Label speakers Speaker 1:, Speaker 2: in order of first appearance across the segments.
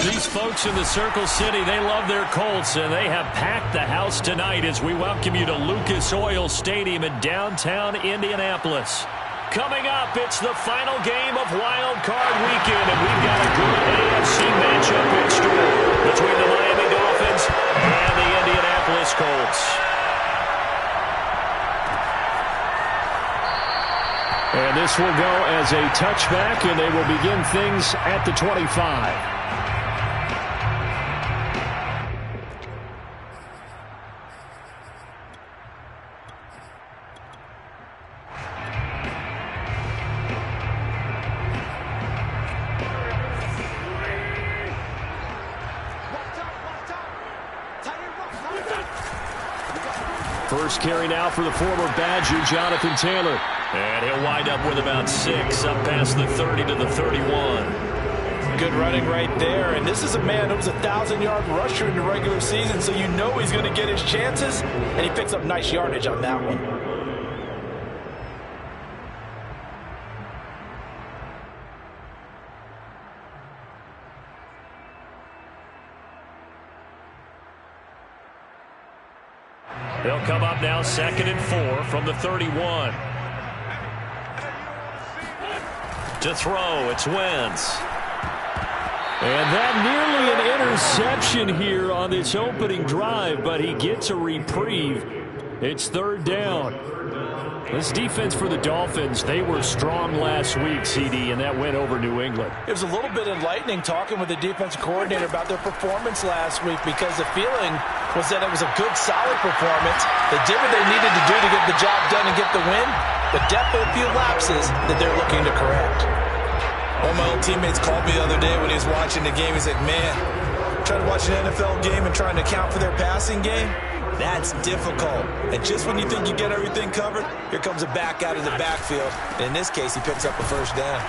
Speaker 1: These folks in the Circle City, they love their Colts, and they have packed the house tonight as we welcome you to Lucas Oil Stadium in downtown Indianapolis. Coming up, it's the final game of Wild Card Weekend, and we've got a good AFC matchup in store between the Miami Dolphins and the Indianapolis Colts. And this will go as a touchback, and they will begin things at the 25. First carry now for the former Badger, Jonathan Taylor. And he'll wind up with about 6, up past the 30 to the 31.
Speaker 2: Good running right there. And this is a man who was a 1,000-yard rusher in the regular season, so you know he's going to get his chances. And he picks up nice yardage on that one.
Speaker 1: They'll come up now 2nd and 4 from the 31. To throw, it's Wentz. And that nearly an interception here on this opening drive, but he gets a reprieve. It's 3rd down. This defense for the Dolphins, they were strong last week, CD, and that went over New England.
Speaker 2: It was a little bit enlightening talking with the defensive coordinator about their performance last week, because the feeling was that it was a good, solid performance. They did what they needed to do to get the job done and get the win, but definitely a few lapses that they're looking to correct.
Speaker 3: One of my old teammates called me the other day when he was watching the game. He's like, man, trying to watch an NFL game and trying to account for their passing game, that's difficult. And just when you think you get everything covered, here comes a back out of the backfield. And in this case, he picks up a first down.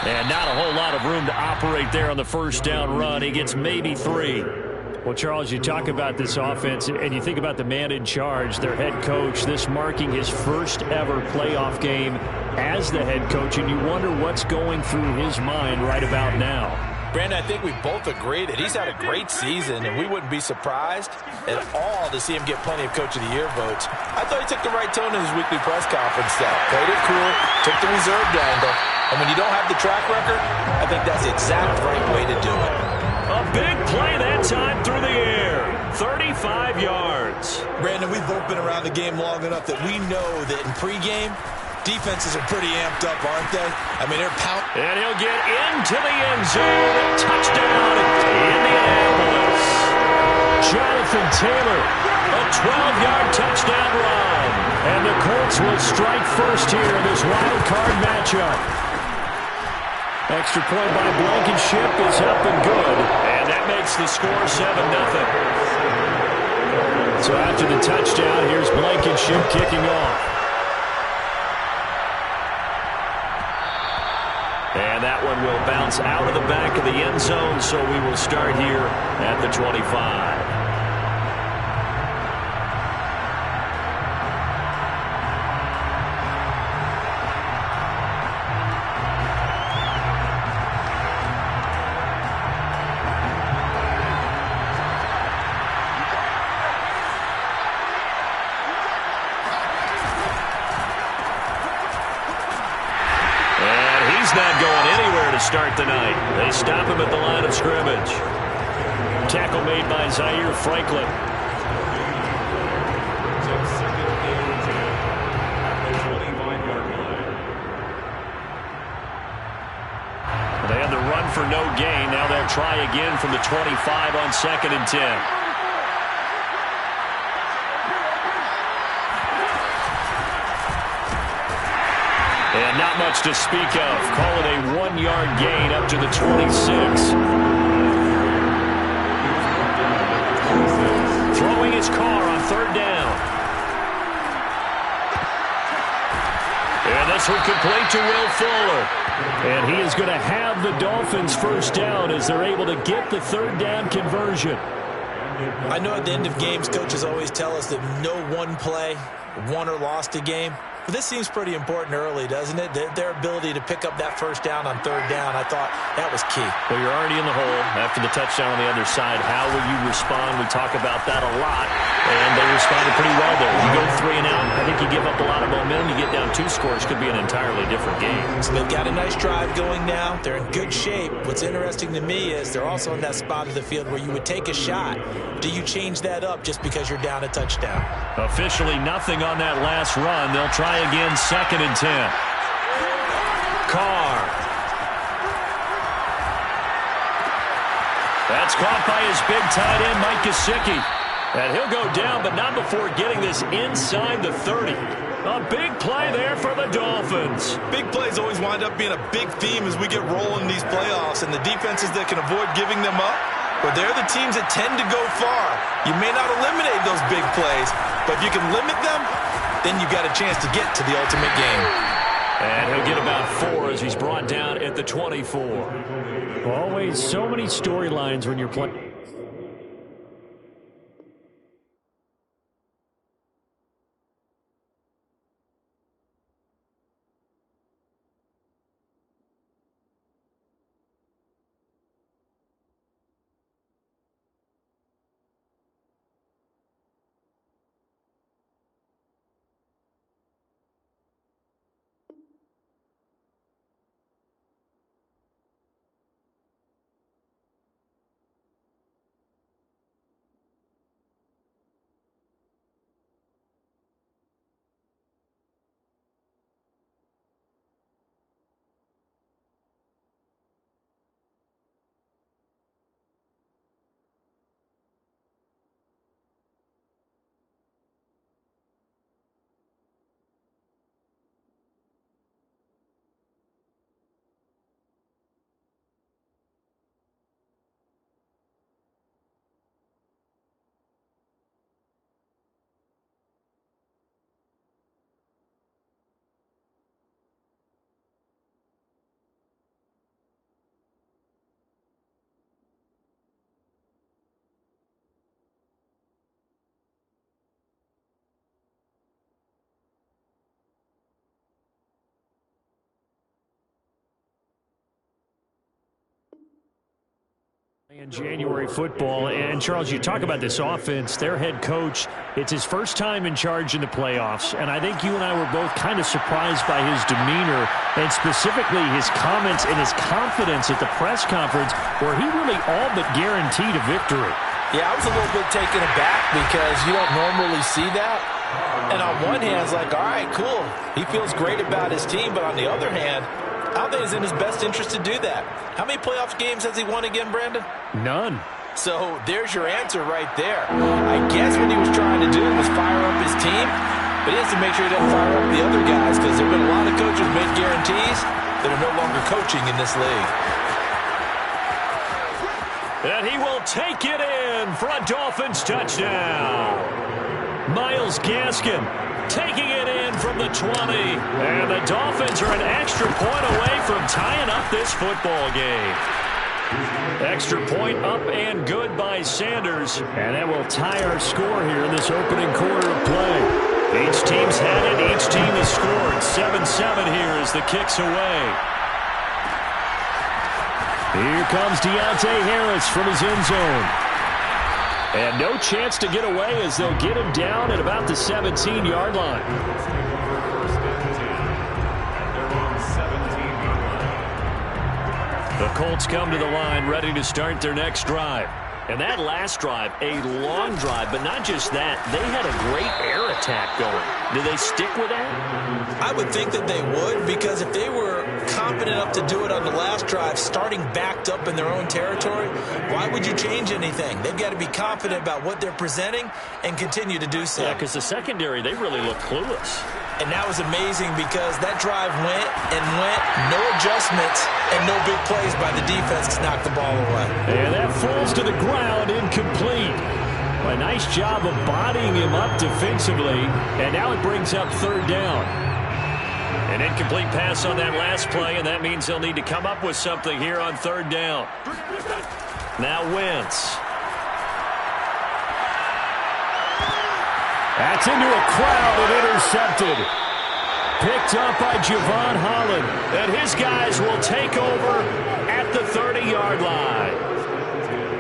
Speaker 1: And not a whole lot of room to operate there on the first down run. He gets maybe 3. Well, Charles, you talk about this offense, and you think about the man in charge, their head coach, this marking his first ever playoff game as the head coach, and you wonder what's going through his mind right about now.
Speaker 2: Brandon, I think we both agree that he's had a great season, and we wouldn't be surprised at all to see him get plenty of Coach of the Year votes. I thought he took the right tone in his weekly press conference style. Played it cool, took the reserved angle, and when you don't have the track record, I think that's the exact right way to do it.
Speaker 1: A big play that time through the air. 35 yards.
Speaker 3: Brandon, we've both been around the game long enough that we know that in pregame, defenses are pretty amped up, aren't they? I mean, they're pounding.
Speaker 1: And he'll get into the end zone. Touchdown, Indianapolis. Jonathan Taylor, a 12-yard touchdown run. And the Colts will strike first here in this wild card matchup. Extra point by Blankenship is up and good. And that makes the score 7-0. So after the touchdown, here's Blankenship kicking off. And that one will bounce out of the back of the end zone, so we will start here at the 25. Not going anywhere to start the night. They stop him at the line of scrimmage. Tackle made by Zaire Franklin. They had the run for no gain. Now they'll try again from the 25 on 2nd and 10. And not much to speak of. Call it a 1-yard gain up to the 26. Throwing his car on 3rd down. And this one complete to Will Fuller. And he is going to have the Dolphins first down as they're able to get the 3rd down conversion.
Speaker 3: I know at the end of games, coaches always tell us that no one play won or lost a game.
Speaker 2: This seems pretty important early, doesn't it? Their ability to pick up that first down on third down, I thought that was key.
Speaker 1: Well, you're already in the hole after the touchdown on the other side. How will you respond? We talk about that a lot, and they responded pretty well there. You go 3 and out, I think you give up a lot of momentum. You get down 2 scores, could be an entirely different game.
Speaker 2: So they've got a nice drive going now. They're in good shape. What's interesting to me is they're also in that spot of the field where you would take a shot. Do you change that up just because you're down a touchdown?
Speaker 1: Officially nothing on that last run. They'll try again, 2nd and 10. Carr. That's caught by his big tight end, Mike Gesicki. And he'll go down, but not before getting this inside the 30. A big play there for the Dolphins.
Speaker 3: Big plays always wind up being a big theme as we get rolling in these playoffs, and the defenses that can avoid giving them up, but they're the teams that tend to go far. You may not eliminate those big plays, but if you can limit them, then you've got a chance to get to the ultimate game.
Speaker 1: And he'll get about 4 as he's brought down at the 24. Always so many storylines when you're playing. In January football, and Charles, you talk about this offense, their head coach, it's his first time in charge in the playoffs, and I think you and I were both kind of surprised by his demeanor, and specifically his comments and his confidence at the press conference, where he really all but guaranteed a victory.
Speaker 2: Yeah, I was a little bit taken aback because you don't normally see that. And on one hand, it's like, all right, cool. He feels great about his team, but on the other hand, I don't think it's in his best interest to do that. How many playoff games has he won again, Brandon?
Speaker 1: None.
Speaker 2: So there's your answer right there. I guess what he was trying to do was fire up his team, but he has to make sure he doesn't fire up the other guys because there have been a lot of coaches made guarantees that are no longer coaching in this league.
Speaker 1: And he will take it in for a Dolphins touchdown. Myles Gaskin taking it in from the 20. And the Dolphins are an extra point away from tying up this football game. Extra point up and good by Sanders. And that will tie our score here in this opening quarter of play. Each team's had it. Each team has scored. 7-7 here as the kick's away. Here comes Deontay Harris from his end zone. And no chance to get away as they'll get him down at about the 17-yard line. The Colts come to the line ready to start their next drive. And that last drive, a long drive, but not just that. They had a great air attack going. Do they stick with that?
Speaker 2: I would think that they would, because if they were confident enough to do it on the last drive, starting backed up in their own territory, why would you change anything? They've got to be confident about what they're presenting and continue to do so.
Speaker 1: Yeah, because the secondary, they really look clueless.
Speaker 2: And that was amazing because that drive went and went, no adjustments, and no big plays by the defense to knock the ball away.
Speaker 1: And that falls to the ground, incomplete. A nice job of bodying him up defensively, and now it brings up third down. An incomplete pass on that last play, and that means they'll need to come up with something here on third down. Now Wentz. That's into a crowd and intercepted. Picked up by Javon Holland. And his guys will take over at the 30-yard line.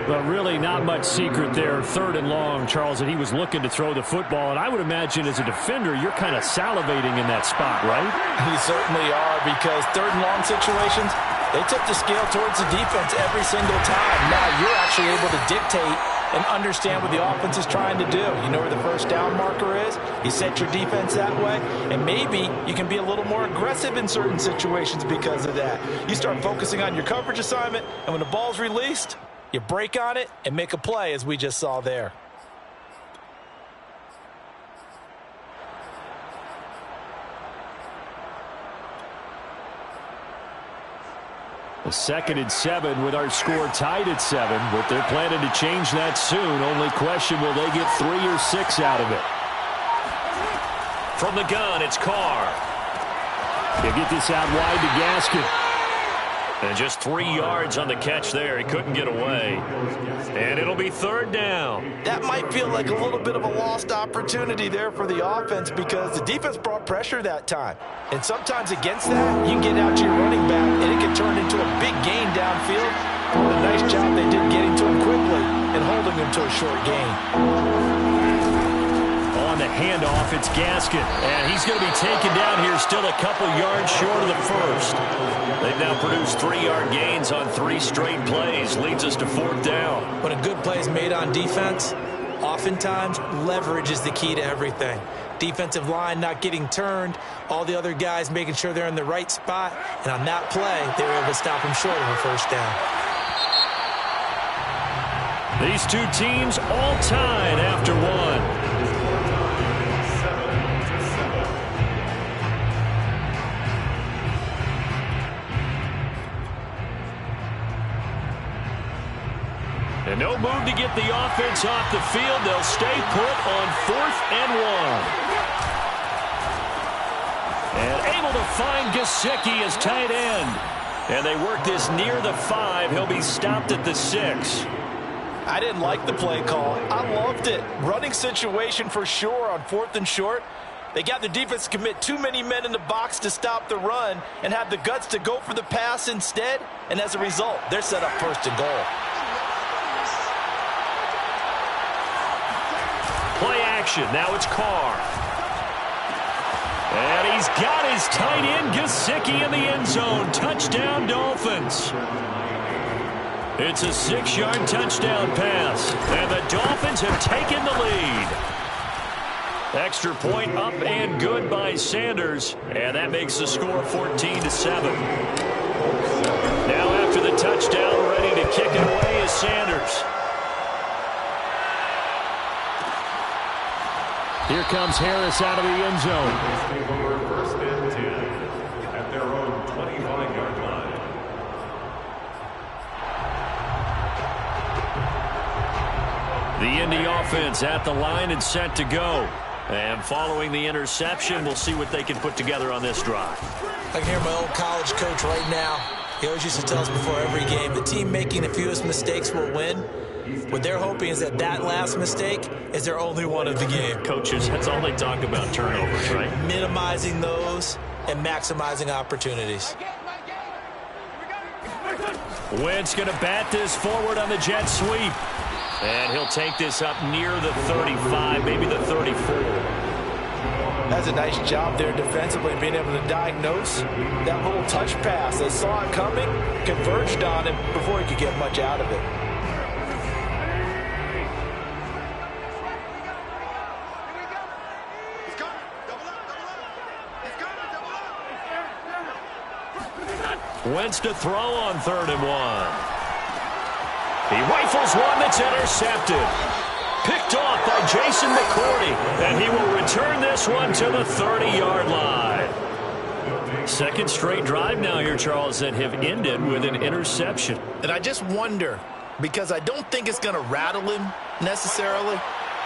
Speaker 1: But really not much secret there. 3rd and long, Charles, and he was looking to throw the football. And I would imagine as a defender, you're kind of salivating in that spot, right?
Speaker 2: You certainly are, because 3rd and long situations, they tip the scale towards the defense every single time. Now you're actually able to dictate and understand what the offense is trying to do. You know where the first down marker is. You set your defense that way, and maybe you can be a little more aggressive in certain situations because of that. You start focusing on your coverage assignment, and when the ball's released, you break on it and make a play, as we just saw there.
Speaker 1: A 2nd and 7 with our score tied at 7, but they're planning to change that soon. Only question, will they get 3 or 6 out of it? From the gun, it's Carr. He'll get this out wide to Gaskin. And just 3 yards on the catch there. He couldn't get away. And it'll be 3rd down.
Speaker 2: That might feel like a little bit of a lost opportunity there for the offense, because the defense brought pressure that time. And sometimes against that, you can get out to your running back, and it can turn into a big gain downfield. A nice job they did getting to him quickly and holding him to a short gain.
Speaker 1: On the handoff, it's Gaskin. And he's going to be taken down here, still a couple yards short of the first. They've now produced 3-yard gains on 3 straight plays. Leads us to 4th down.
Speaker 2: When a good play is made on defense, oftentimes leverage is the key to everything. Defensive line not getting turned, all the other guys making sure they're in the right spot, and on that play, they were able to stop him short of a first down.
Speaker 1: These two teams all tied after 1. And no move to get the offense off the field. They'll stay put on 4th and 1. And able to find Gesicki as tight end. And they work this near the 5. He'll be stopped at the 6.
Speaker 2: I didn't like the play call. I loved it. Running situation for sure on 4th and short. They got the defense to commit too many men in the box to stop the run and have the guts to go for the pass instead. And as a result, they're set up 1st and goal.
Speaker 1: Play action. Now it's Carr. And he's got his tight end, Gesicki, in the end zone. Touchdown, Dolphins. It's a 6-yard touchdown pass. And the Dolphins have taken the lead. Extra point up and good by Sanders. And that makes the score 14-7. Now after the touchdown, ready to kick it away is Sanders. Here comes Harris out of the end zone.
Speaker 4: First and 10 at their own 25-yard line.
Speaker 1: The Indy offense at the line and set to go. And following the interception, we'll see what they can put together on this drive.
Speaker 2: I can hear my old college coach right now. He always used to tell us before every game, the team making the fewest mistakes will win. What they're hoping is that that last mistake is their only one of the game.
Speaker 1: Coaches, that's all they talk about, turnovers, right?
Speaker 2: Minimizing those and maximizing opportunities.
Speaker 1: Wentz going to bat this forward on the jet sweep. And he'll take this up near the 35, maybe the 34.
Speaker 2: That's a nice job there defensively, being able to diagnose that little touch pass. They saw it coming, converged on him before he could get much out of it.
Speaker 1: Wentz to throw on 3rd and 1. He rifles one that's intercepted. Picked off by Jason McCourty. And he will return this one to the 30-yard line. 2nd straight drive now here, Charles, that have ended with an interception.
Speaker 2: And I just wonder, because I don't think it's going to rattle him necessarily,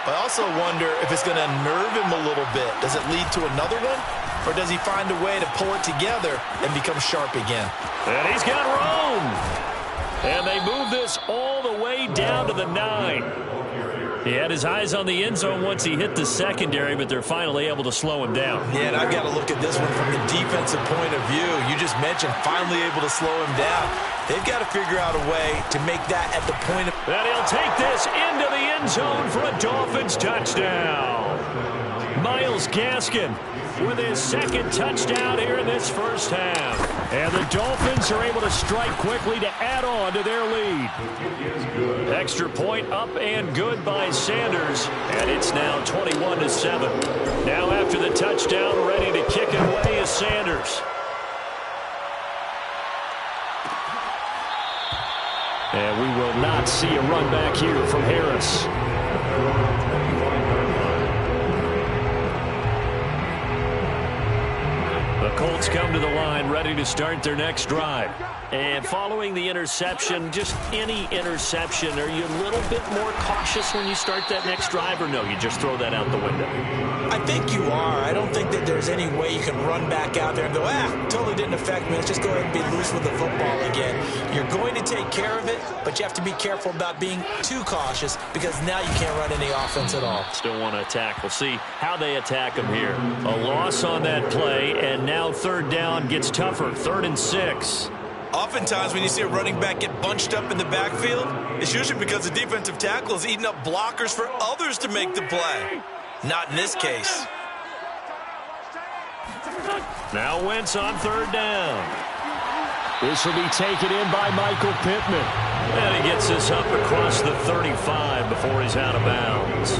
Speaker 2: but I also wonder if it's going to unnerve him a little bit. Does it lead to another one? Or does he find a way to pull it together and become sharp again?
Speaker 1: And he's got room. And they move this all the way down to the 9. He had his eyes on the end zone once he hit the secondary, but they're finally able to slow him down.
Speaker 2: Yeah, and I've got to look at this one from the defensive point of view. You just mentioned finally able to slow him down. They've got to figure out a way to make that at the point of...
Speaker 1: And he'll take this into the end zone for a Dolphins touchdown. Myles Gaskin with his second touchdown here in this first half. And the Dolphins are able to strike quickly to add on to their lead. Extra point up and good by Sanders. And it's now 21-7. Now after the touchdown, ready to kick it away is Sanders. And we will not see a run back here from Harris. The Colts come to the line ready to start their next drive. And following the interception, just any interception, are you a little bit more cautious when you start that next drive, or no, you just throw that out the window?
Speaker 2: I think you are. I don't think that there's any way you can run back out there and go, totally didn't affect me. Let's just go ahead and be loose with the football again. You're going to take care of it, but you have to be careful about being too cautious because now you can't run any offense at all.
Speaker 1: Still want to attack. We'll see how they attack them here. A loss on that play, and now third down gets tougher. 3rd and 6.
Speaker 3: Oftentimes when you see a running back get bunched up in the backfield, it's usually because the defensive tackle is eating up blockers for others to make the play. Not in this case.
Speaker 1: Now Wentz on 3rd down. This will be taken in by Michael Pittman. And he gets this up across the 35 before he's out of bounds.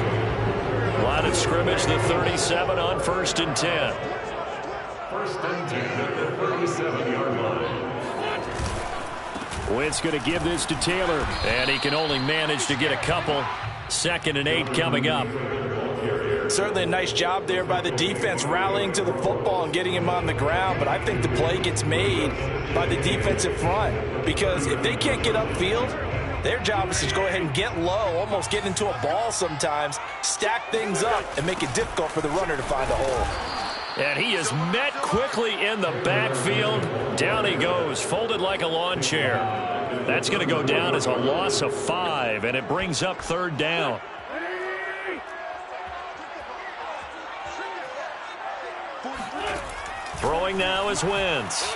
Speaker 1: Line of scrimmage, the 37 on 1st and 10.
Speaker 4: 1st and 10 at the 37-yard line.
Speaker 1: Wentz going to give this to Taylor, and he can only manage to get a couple. 2nd and 8 coming up.
Speaker 2: Certainly a nice job there by the defense rallying to the football and getting him on the ground, but I think the play gets made by the defensive front because if they can't get upfield, their job is to go ahead and get low, almost get into a ball sometimes, stack things up, and make it difficult for the runner to find a hole.
Speaker 1: And he is met quickly in the backfield. Down he goes, folded like a lawn chair. That's going to go down as a loss of 5, and it brings up 3rd down. Throwing now is Wentz.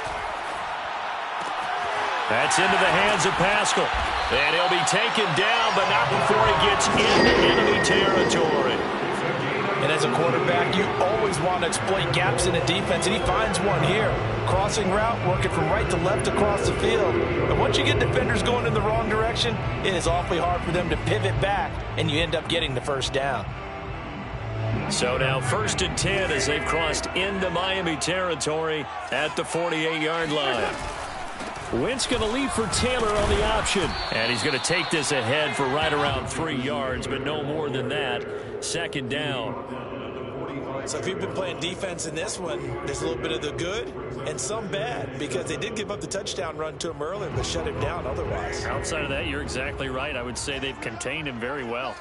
Speaker 1: That's into the hands of Pascal. And he'll be taken down, but not before he gets into enemy territory.
Speaker 2: And as a quarterback, you always want to exploit gaps in the defense, and he finds one here. Crossing route, working from right to left across the field. And once you get defenders going in the wrong direction, it is awfully hard for them to pivot back, and you end up getting the 1st down.
Speaker 1: So now 1st and 10 as they've crossed into Miami territory at the 48-yard line. Wentz going to leave for Taylor on the option. And he's going to take this ahead for right around 3 yards, but no more than that. 2nd down.
Speaker 2: So if you've been playing defense in this one, there's a little bit of the good and some bad because they did give up the touchdown run to him earlier, but shut him down otherwise.
Speaker 1: Outside of that, you're exactly right. I would say they've contained him very well.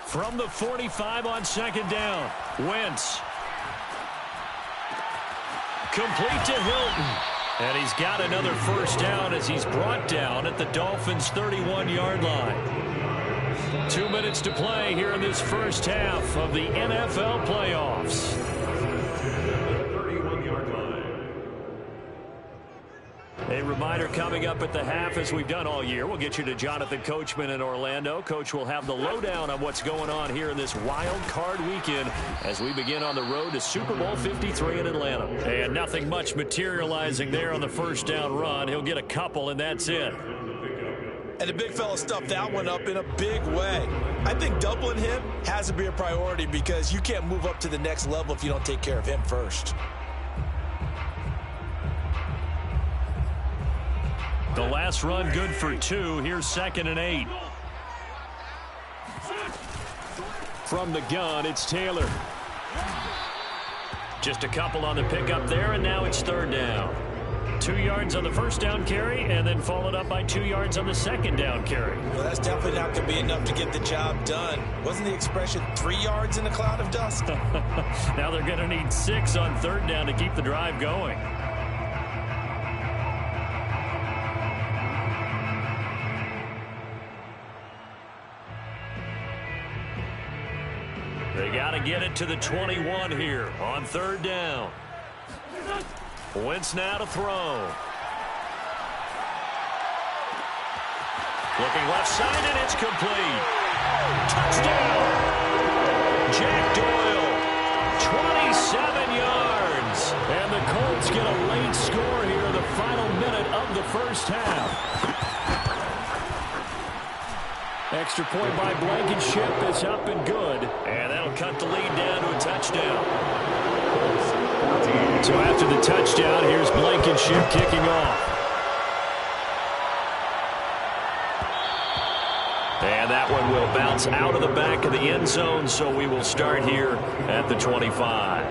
Speaker 1: From the 45 on 2nd down, Wentz. Complete to Hilton. And he's got another 1st down as he's brought down at the Dolphins' 31-yard line. 2 minutes to play here in this first half of the NFL playoffs.
Speaker 4: 31-yard line.
Speaker 1: A reminder coming up at the half, as we've done all year. We'll get you to Jonathan Coachman in Orlando. Coach will have the lowdown on what's going on here in this wild card weekend as we begin on the road to Super Bowl 53 in Atlanta. And nothing much materializing there on the 1st down run. He'll get a couple, and that's it.
Speaker 2: And the big fella stuffed that one up in a big way. I think doubling him has to be a priority because you can't move up to the next level if you don't take care of him first.
Speaker 1: The last run good for 2. Here's 2nd and 8. From the gun, it's Taylor. Just a couple on the pickup there, and now it's 3rd down. 2 yards on the 1st down carry, and then followed up by 2 yards on the 2nd down carry.
Speaker 2: Well, that's definitely not going to be enough to get the job done. Wasn't the expression 3 yards in a cloud of dust?
Speaker 1: Now they're going to need 6 on 3rd down to keep the drive going. They got to get it to the 21 here on third down. Wentz now to throw. Looking left side, and it's complete. Touchdown! Jack Doyle, 27 yards. And the Colts get a late score here in the final minute of the first half. Extra point by Blankenship is up and good. And that'll cut the lead down to a touchdown. So after the touchdown, here's Blankenship kicking off. And that one will bounce out of the back of the end zone, so we will start here at the 25.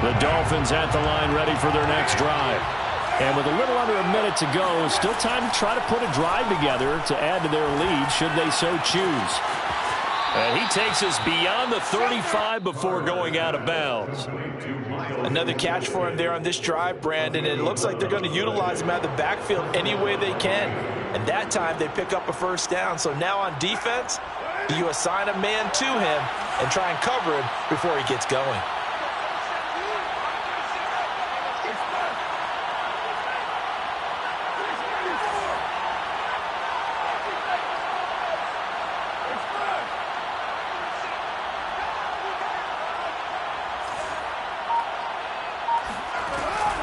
Speaker 1: The Dolphins at the line ready for their next drive. And with a little under a minute to go, still time to try to put a drive together to add to their lead should they so choose. And he takes us beyond the 35 before going out of bounds.
Speaker 2: Another catch for him there on this drive, Brandon. And it looks like they're going to utilize him out of the backfield any way they can. And that time they pick up a first down. So now on defense, you assign a man to him and try and cover him before he gets going.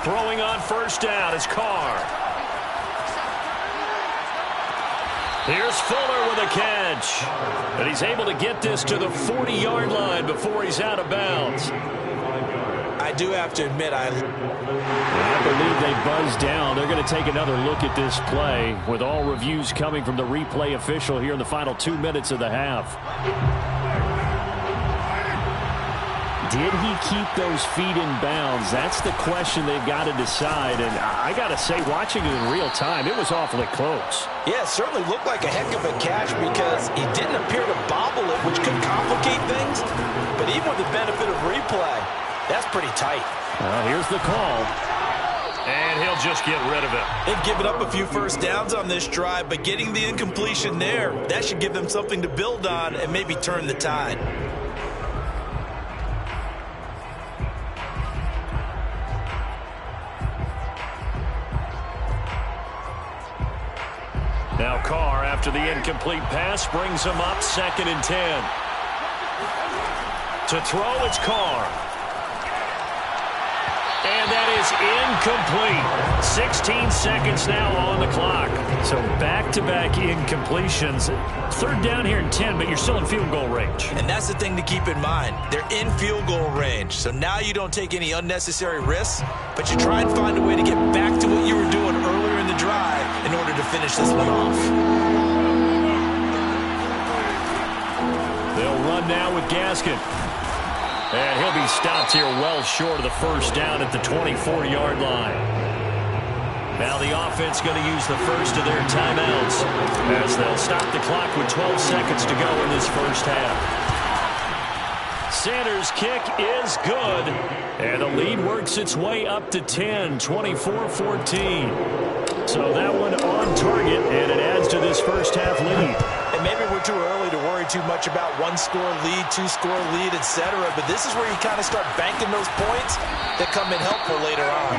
Speaker 1: Throwing on first down is Carr. Here's Fuller with a catch. And he's able to get this to the 40-yard line before he's out of bounds.
Speaker 2: I do have to admit, I
Speaker 1: believe they buzzed down. They're going to take another look at this play with all reviews coming from the replay official here in the final 2 minutes of the half. Did he keep those feet in bounds? That's the question they've got to decide. And I got to say, watching it in real time, it was awfully close.
Speaker 2: Yeah, it certainly looked like a heck of a catch because he didn't appear to bobble it, which could complicate things. But even with the benefit of replay, that's pretty tight.
Speaker 1: Here's the call. And he'll just get rid of it.
Speaker 3: They've given up a few first downs on this drive, but getting the incompletion there, that should give them something to build on and maybe turn the tide.
Speaker 1: Now Carr, after the incomplete pass, brings him up 2nd and 10. To throw, it's Carr. And that is incomplete. 16 seconds now on the clock. So back-to-back incompletions. 3rd down here and 10, but you're still in field goal range.
Speaker 3: And that's the thing to keep in mind. They're in field goal range. So now you don't take any unnecessary risks, but you try and find a way to get back to what you were doing earlier in the drive in order to finish this one off.
Speaker 1: They'll run now with Gaskin. And he'll be stopped here well short of the first down at the 24-yard line. Now the offense going to use the first of their timeouts as they'll stop the clock with 12 seconds to go in this first half. Sanders' kick is good. And the lead works its way up to 10, 24-14. So that one on target, and it adds to this first half lead.
Speaker 2: And maybe we're too early to worry too much about 1-score lead, 2-score lead, etc. But this is where you kind of start banking those points that come in helpful later on.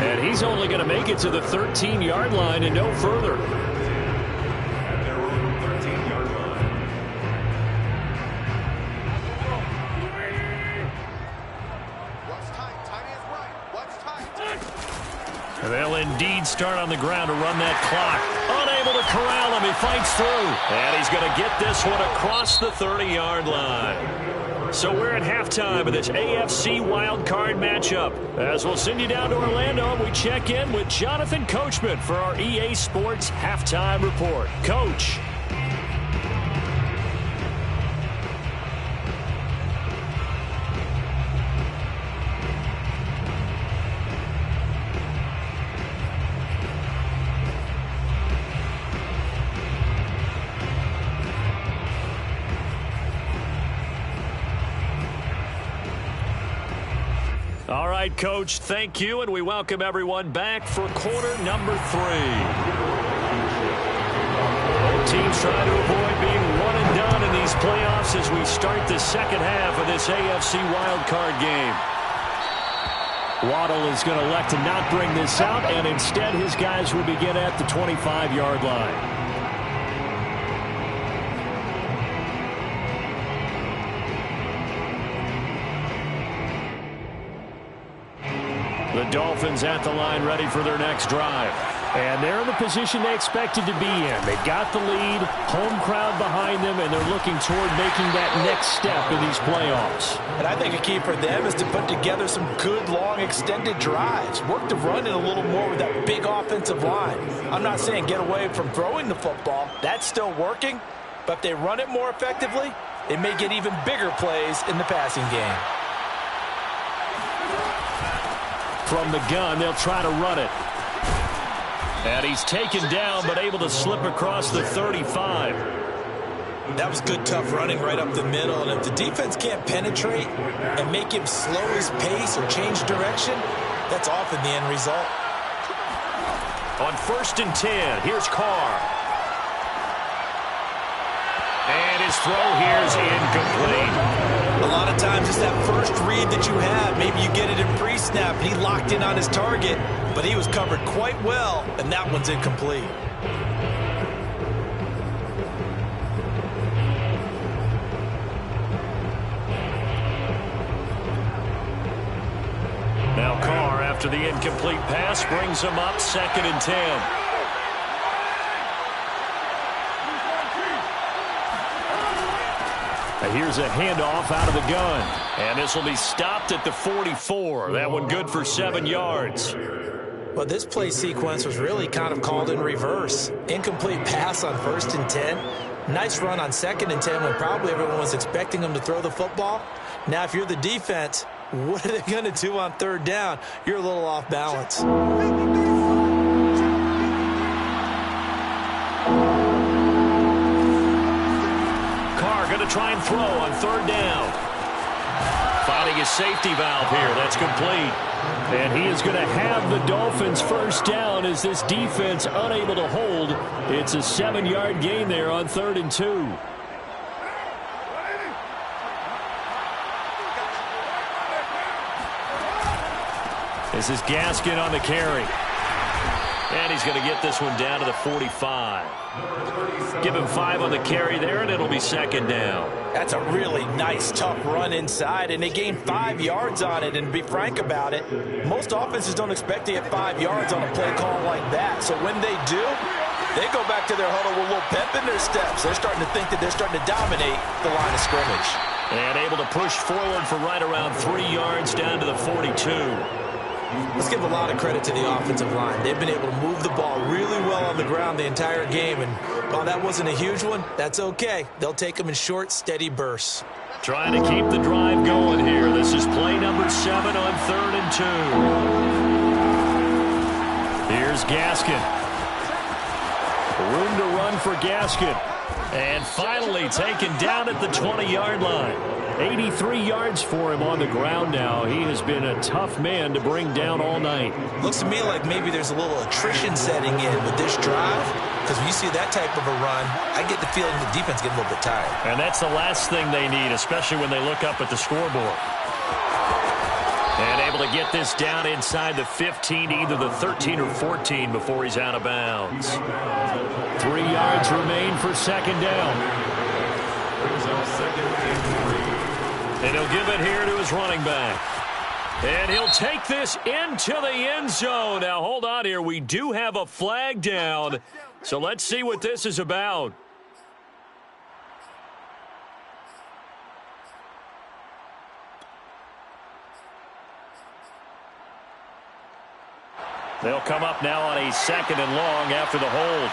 Speaker 1: And he's only going to make it to the 13-yard line and no further.
Speaker 4: At their own 13-yard line.
Speaker 5: What's tight? Tight is right. What's tight?
Speaker 1: They'll indeed start on the ground to run that clock. Unable to corral him. He fights through. And he's going to get this one across the 30-yard line. So we're at halftime of this AFC wildcard matchup. As we'll send you down to Orlando, we check in with Jonathan Coachman for our EA Sports Halftime Report. Coach. All right, Coach, thank you, and we welcome everyone back for quarter number 3. Both teams trying to avoid being one and done in these playoffs as we start the second half of this AFC wildcard game. Waddle is going to elect to not bring this out, and instead his guys will begin at the 25-yard line. The Dolphins at the line ready for their next drive. And they're in the position they expected to be in. They've got the lead, home crowd behind them, and they're looking toward making that next step in these playoffs.
Speaker 2: And I think a key for them is to put together some good, long, extended drives. Work to run it a little more with that big offensive line. I'm not saying get away from throwing the football. That's still working. But if they run it more effectively, they may get even bigger plays in the passing game.
Speaker 1: From the gun, they'll try to run it. And he's taken down, but able to slip across the 35.
Speaker 3: That was good, tough running right up the middle. And if the defense can't penetrate and make him slow his pace or change direction, that's often the end result.
Speaker 1: On 1st and 10, here's Carr. And his throw here is incomplete.
Speaker 3: A lot of times it's that first read that you have. Maybe you get it in pre-snap. He locked in on his target, but he was covered quite well, and that one's incomplete.
Speaker 1: Now Carr, after the incomplete pass, brings him up 2nd and 10. Here's a handoff out of the gun. And this will be stopped at the 44. That one good for 7 yards.
Speaker 2: Well, this play sequence was really kind of called in reverse. Incomplete pass on 1st and 10. Nice run on 2nd and 10 when probably everyone was expecting him to throw the football. Now, if you're the defense, what are they going to do on 3rd down? You're a little off balance.
Speaker 1: Going to try and throw on 3rd down. Finding his safety valve here. That's complete. And he is going to have the Dolphins' 1st down as this defense unable to hold. It's a 7-yard gain there on 3rd and 2. This is Gaskin on the carry. And he's going to get this one down to the 45. Give him 5 on the carry there, and it'll be 2nd down.
Speaker 2: That's a really nice, tough run inside, and they gained 5 yards on it. And to be frank about it, most offenses don't expect to get 5 yards on a play call like that. So when they do, they go back to their huddle with a little pep in their steps. They're starting to think that they're starting to dominate the line of scrimmage.
Speaker 1: And able to push forward for right around 3 yards down to the 42.
Speaker 2: Let's give a lot of credit to the offensive line. They've been able to move the ball really well on the ground the entire game. And while that wasn't a huge one, that's okay. They'll take them in short, steady bursts.
Speaker 1: Trying to keep the drive going here. This is play number 7 on 3rd and 2. Here's Gaskin. Room to run for Gaskin. And finally taken down at the 20-yard line. 83 yards for him on the ground now. He has been a tough man to bring down all night.
Speaker 3: Looks to me like maybe there's a little attrition setting in with this drive, because when you see that type of a run, I get the feeling the defense getting a little bit tired.
Speaker 1: And that's the last thing they need, especially when they look up at the scoreboard. And able to get this down inside the 15, either the 13 or 14 before he's out of bounds. 3 yards remain for 2nd down. And he'll give it here to his running back. And he'll take this into the end zone. Now, hold on here. We do have a flag down. So let's see what this is about. They'll come up now on a 2nd and long after the hold.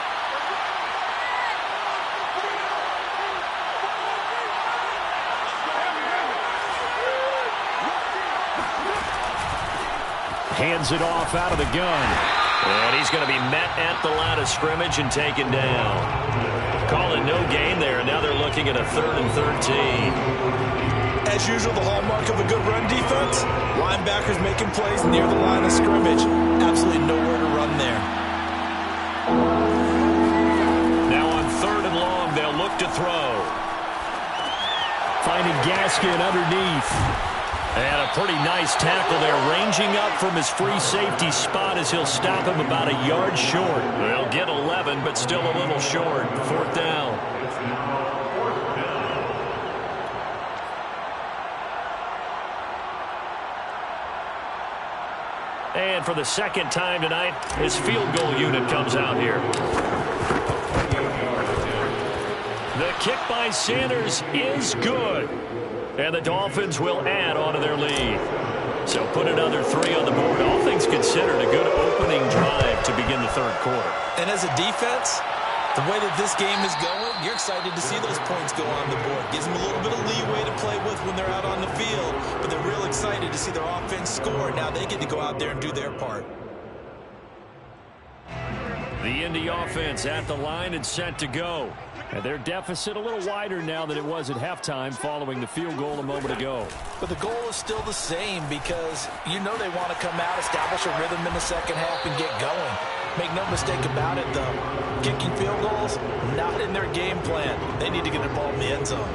Speaker 1: Hands it off out of the gun. And he's going to be met at the line of scrimmage and taken down. Calling no gain there. Now they're looking at a 3rd and 13.
Speaker 3: As usual, the hallmark of a good run defense, linebackers making plays near the line of scrimmage. Absolutely nowhere to run there.
Speaker 1: Now on 3rd and long, they'll look to throw. Finding Gaskin underneath. And a pretty nice tackle there, ranging up from his free safety spot as he'll stop him about a yard short. They'll get 11, but still a little short. 4th down. And for the second time tonight, his field goal unit comes out here. The kick by Sanders is good. And the Dolphins will add on to their lead. So put another 3 on the board. All things considered, a good opening drive to begin the 3rd quarter.
Speaker 3: And as a defense, the way that this game is going, you're excited to see those points go on the board. Gives them a little bit of leeway to play with when they're out on the field. But they're real excited to see their offense score. Now they get to go out there and do their part.
Speaker 1: The Indy offense at the line and set to go. And their deficit a little wider now than it was at halftime following the field goal a moment ago.
Speaker 2: But the goal is still the same because you know they want to come out, establish a rhythm in the second half, and get going. Make no mistake about it, though. Kicking field goals, not in their game plan. They need to get the ball in the end zone.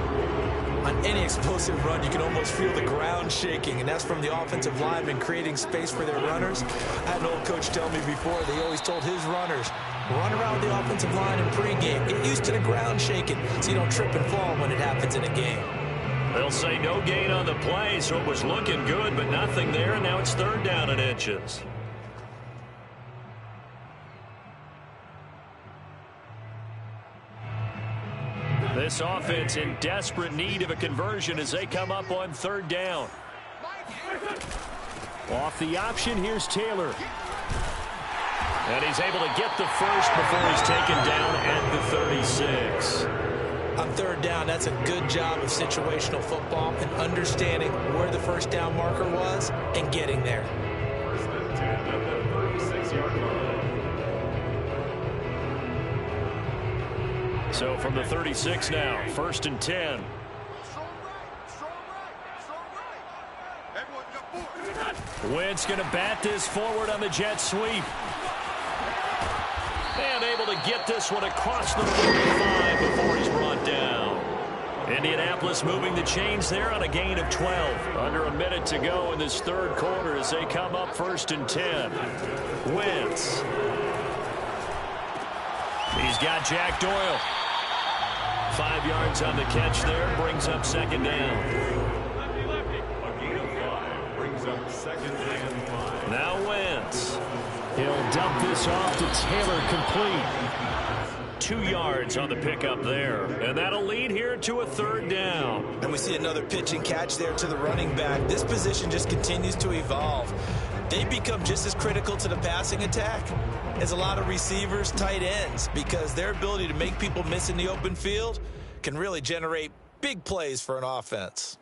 Speaker 2: On any explosive run, you can almost feel the ground shaking, and that's from the offensive linemen creating space for their runners. I had an old coach tell me before, they always told his runners, run around the offensive line in pregame. Get used to the ground shaking so you don't trip and fall when it happens in a game.
Speaker 1: They'll say no gain on the play, so it was looking good, but nothing there, and now it's 3rd down and inches. This offense in desperate need of a conversion as they come up on 3rd down. Off the option, here's Taylor. And he's able to get the first before he's taken down at the 36.
Speaker 3: On 3rd down, that's a good job of situational football and understanding where the 1st down marker was and getting there.
Speaker 4: 1st and 10 at the 36-yard line.
Speaker 1: So from the 36 now, 1st and 10. Wentz going to bat this forward on the jet sweep. And able to get this one across the 45 before he's brought down. Indianapolis moving the chains there on a gain of 12. Under a minute to go in this 3rd quarter as they come up 1st and 10. Wentz. He's got Jack Doyle. 5 yards on the catch there, brings up 2nd down.
Speaker 4: A gain of 5 brings up 2nd and 5.
Speaker 1: Now Wentz. He'll dump this off to Taylor, complete. 2 yards on the pickup there. And that'll lead here to a 3rd down.
Speaker 3: And we see another pitch and catch there to the running back. This position just continues to evolve. They become just as critical to the passing attack as a lot of receivers, tight ends, because their ability to make people miss in the open field can really generate big plays for an offense.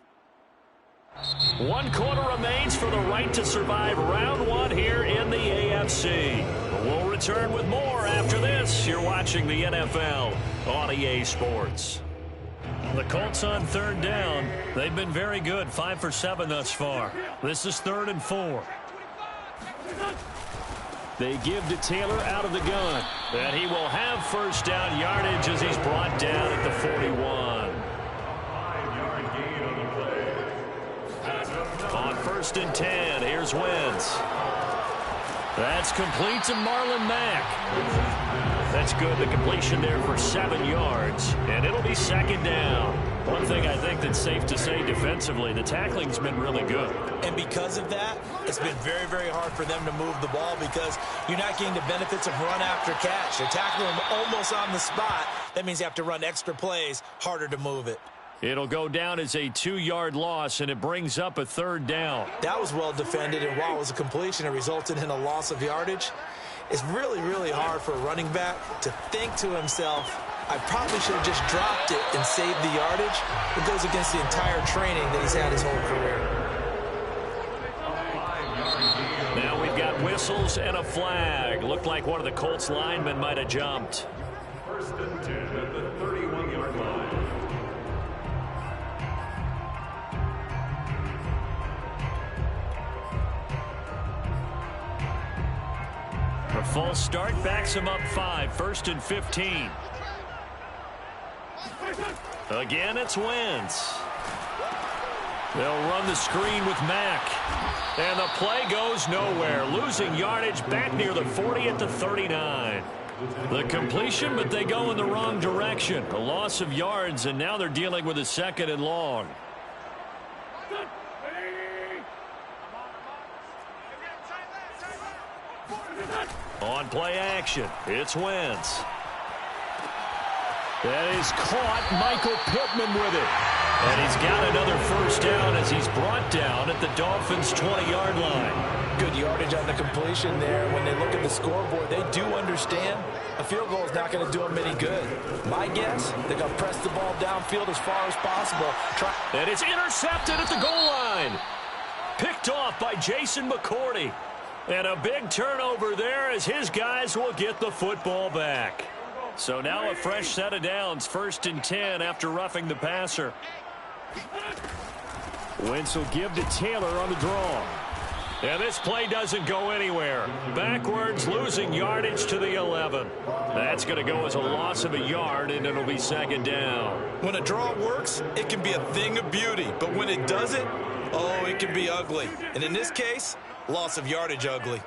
Speaker 1: 1 quarter remains for the right to survive round 1 here in the AFC. We'll return with more after this. You're watching the NFL on EA Sports. The Colts on 3rd down. They've been very good, 5 for 7 thus far. This is 3rd and 4. They give to Taylor out of the gun. And he will have 1st down yardage as he's brought down at the 41.
Speaker 4: 5-yard gain on the play.
Speaker 1: On 1st and 10, here's Wentz. That's complete to Marlon Mack. That's good, the completion there for 7 yards. And it'll be 2nd down. One thing I think that's safe to say defensively, the tackling's been really good.
Speaker 3: And because of that, it's been very, very hard for them to move the ball because you're not getting the benefits of run after catch. They're tackling them almost on the spot. That means you have to run extra plays, harder to move it.
Speaker 1: It'll go down as a 2-yard loss, and it brings up a 3rd down.
Speaker 3: That was well defended, and while it was a completion, it resulted in a loss of yardage. It's really, really hard for a running back to think to himself, I probably should have just dropped it and saved the yardage. It goes against the entire training that he's had his whole career.
Speaker 1: Now we've got whistles and a flag. Looked like one of the Colts linemen might have jumped.
Speaker 4: 1st and 10 at the 31-yard line.
Speaker 1: A false start backs him up 5, 1st and 15. Again, it's Wentz. They'll run the screen with Mack. And the play goes nowhere. Losing yardage back near the 40 at the 39. The completion, but they go in the wrong direction. A loss of yards, and now they're dealing with a 2nd and long. On play action, it's Wentz. That is caught. Michael Pittman with it. And he's got another first down as he's brought down at the Dolphins' 20-yard line.
Speaker 2: Good yardage on the completion there. When they look at the scoreboard, they do understand a field goal is not going to do them any good. My guess, they're going to press the ball downfield as far as possible.
Speaker 1: And it's intercepted at the goal line. Picked off by Jason McCourty. And a big turnover there as his guys will get the football back. So now a fresh set of downs, 1st and 10 after roughing the passer. Wentz will give to Taylor on the draw. And this play doesn't go anywhere. Backwards, losing yardage to the 11. That's going to go as a loss of a yard, and it'll be 2nd down.
Speaker 3: When a draw works, it can be a thing of beauty. But when it doesn't, oh, it can be ugly. And in this case, loss of yardage ugly.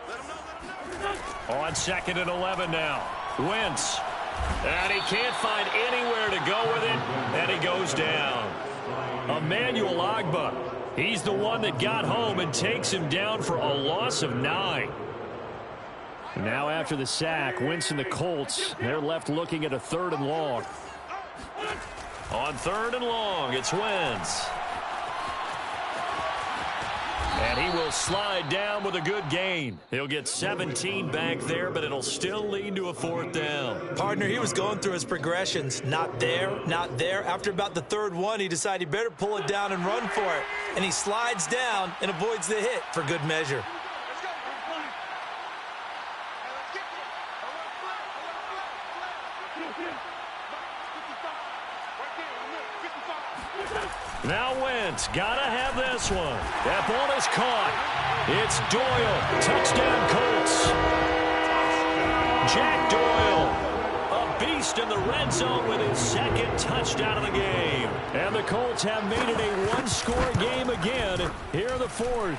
Speaker 1: On 2nd and 11 now. Wentz. And he can't find anywhere to go with it, and he goes down. Emmanuel Ogbah. He's the one that got home and takes him down for a loss of 9. Now after the sack, Wentz and the Colts, they're left looking at a 3rd and long. On 3rd and long, it's Wentz. And he will slide down with a good gain. He'll get 17 back there, but it'll still lead to a 4th down.
Speaker 2: Partner, he was going through his progressions. Not there, not there. After about the 3rd one, he decided he better pull it down and run for it. And he slides down and avoids the hit for good measure.
Speaker 1: Now Wentz, gotta have this one. That ball is caught. It's Doyle. Touchdown Colts. Jack Doyle, a beast in the red zone with his 2nd touchdown of the game. And the Colts have made it a 1-score game again here in the 4th.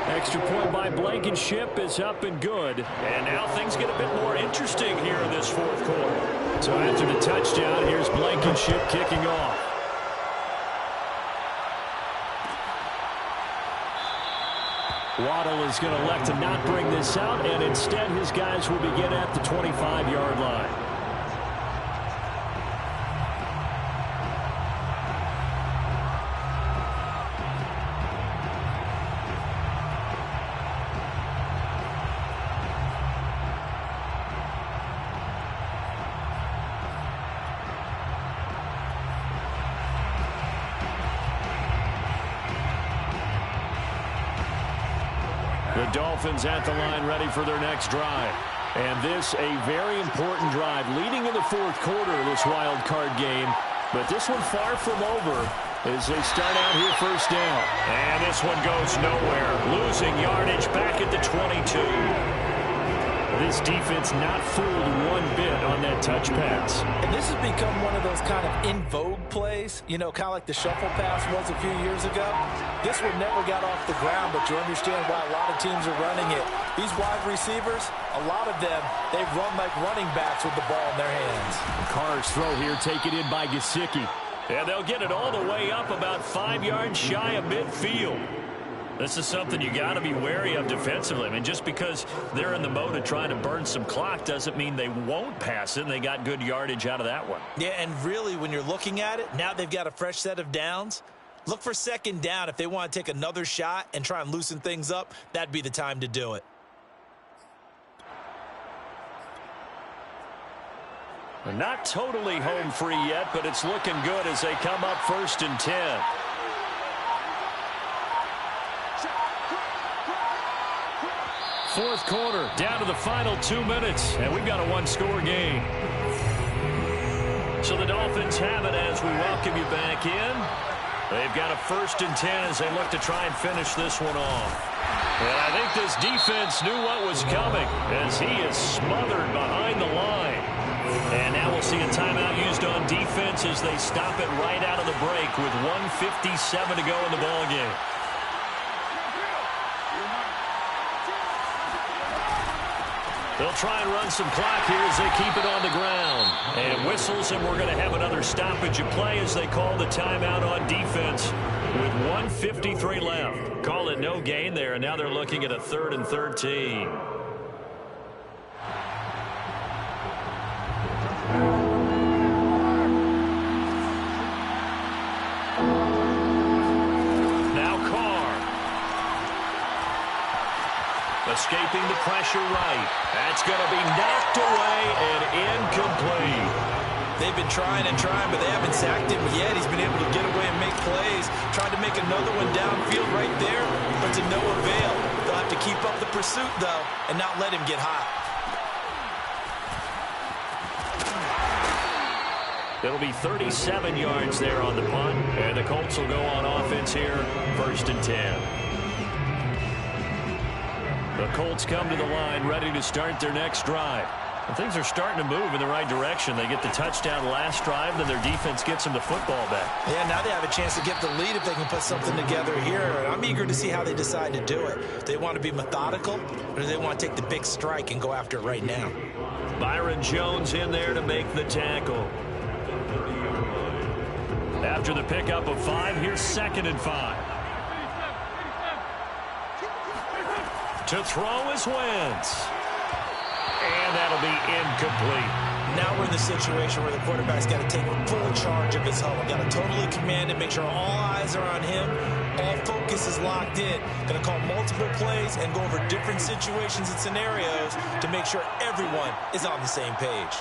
Speaker 1: Extra point by Blankenship is up and good. And now things get a bit more interesting here in this 4th quarter. So after the touchdown, here's Blankenship kicking off. Waddle is going to elect to not bring this out, and instead his guys will begin at the 25-yard line. The Dolphins at the line ready for their next drive. And this a very important drive leading in the 4th quarter of this wild card game. But this one far from over as they start out here 1st down. And this one goes nowhere. Losing yardage back at the 22. This defense not fooled one bit on that touch pass.
Speaker 2: And this has become one of those kind of in vogue plays, you know, kind of like the shuffle pass was a few years ago. This one never got off the ground, but you understand why a lot of teams are running it. These wide receivers, a lot of them, they run like running backs with the ball in their hands.
Speaker 1: Carr's throw here taken in by Gesicki. And they'll get it all the way up about 5 yards shy of midfield. This is something you got to be wary of defensively. I mean, just because they're in the mode of trying to burn some clock doesn't mean they won't pass it. And they got good yardage out of that one.
Speaker 2: Yeah, and really, when you're looking at it, now they've got a fresh set of downs. Look for 2nd down. If they want to take another shot and try and loosen things up, that'd be the time to do it.
Speaker 1: Not totally home free yet, but it's looking good as they come up 1st and 10. Fourth quarter, down to the final 2 minutes, and we've got a 1-score game. So the Dolphins have it as we welcome you back in. They've got a 1st and 10 as they look to try and finish this one off. And I think this defense knew what was coming as he is smothered behind the line. And now we'll see a timeout used on defense as they stop it right out of the break with 1:57 to go in the ballgame. They'll try and run some clock here as they keep it on the ground. And whistles, and we're going to have another stoppage of play as they call the timeout on defense with 1:53 left. Call it no gain there, and now they're looking at a 3rd and 13. Escaping the pressure right. That's going to be knocked away and incomplete.
Speaker 3: They've been trying and trying, but they haven't sacked him yet. He's been able to get away and make plays. Tried to make another one downfield right there, but to no avail. They'll have to keep up the pursuit, though, and not let him get hot.
Speaker 1: It'll be 37 yards there on the punt, and the Colts will go on offense here, 1st and 10. The Colts come to the line ready to start their next drive. And things are starting to move in the right direction. They get the touchdown last drive, then their defense gets them the football back.
Speaker 3: Yeah, now they have a chance to get the lead if they can put something together here. And I'm eager to see how they decide to do it. Do they want to be methodical, or do they want to take the big strike and go after it right now?
Speaker 1: Byron Jones in there to make the tackle. After the pickup of 5, here's 2nd and 5. To throw is Wentz. And that'll be incomplete.
Speaker 3: Now we're in the situation where the quarterback's got to take full charge of his huddle. Got to totally command it, make sure all eyes are on him. All focus is locked in. Going to call multiple plays and go over different situations and scenarios to make sure everyone is on the same page.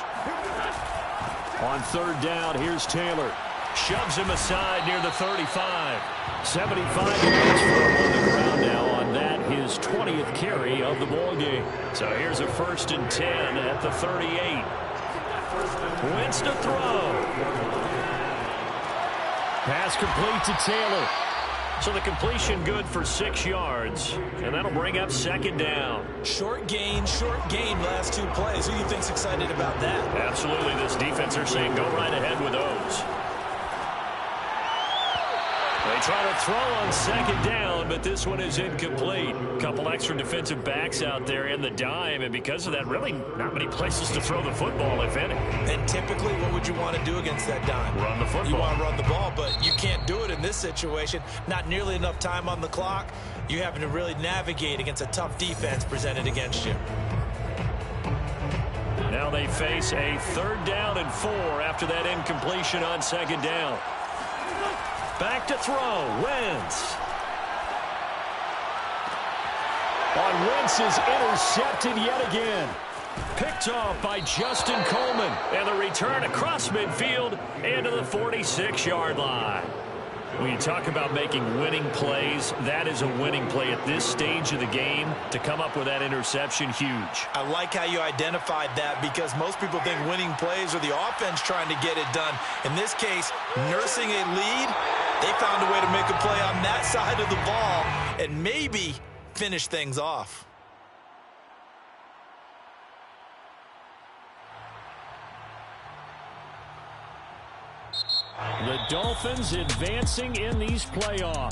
Speaker 1: On 3rd down, here's Taylor. Shoves him aside near the 35. 75 yards for him on the ground now on that, his 20th carry of the ballgame. So here's a 1st and 10 at the 38. Wentz to throw. Pass complete to Taylor. So the completion good for 6 yards, and that'll bring up 2nd down.
Speaker 3: Short gain, last 2 plays. Who do you think's excited about that?
Speaker 1: Absolutely. This defense are saying go right ahead with those. They try to throw on 2nd down, but this one is incomplete. Couple extra defensive backs out there in the dime, and because of that, really not many places to throw the football, if any.
Speaker 3: And typically, what would you want to do against that dime?
Speaker 1: Run the football.
Speaker 3: You want to run the ball, but you can't do it in this situation. Not nearly enough time on the clock. You having to really navigate against a tough defense presented against you.
Speaker 1: Now they face a 3rd down and 4 after that incompletion on 2nd down. Back to throw, Wentz. Wentz is intercepted yet again. Picked off by Justin Coleman. And the return across midfield into the 46-yard line. When you talk about making winning plays, that is a winning play at this stage of the game. To come up with that interception, huge.
Speaker 3: I like how you identified that because most people think winning plays are the offense trying to get it done. In this case, nursing a lead, they found a way to make a play on that side of the ball and maybe finish things off.
Speaker 1: The Dolphins advancing in these playoffs.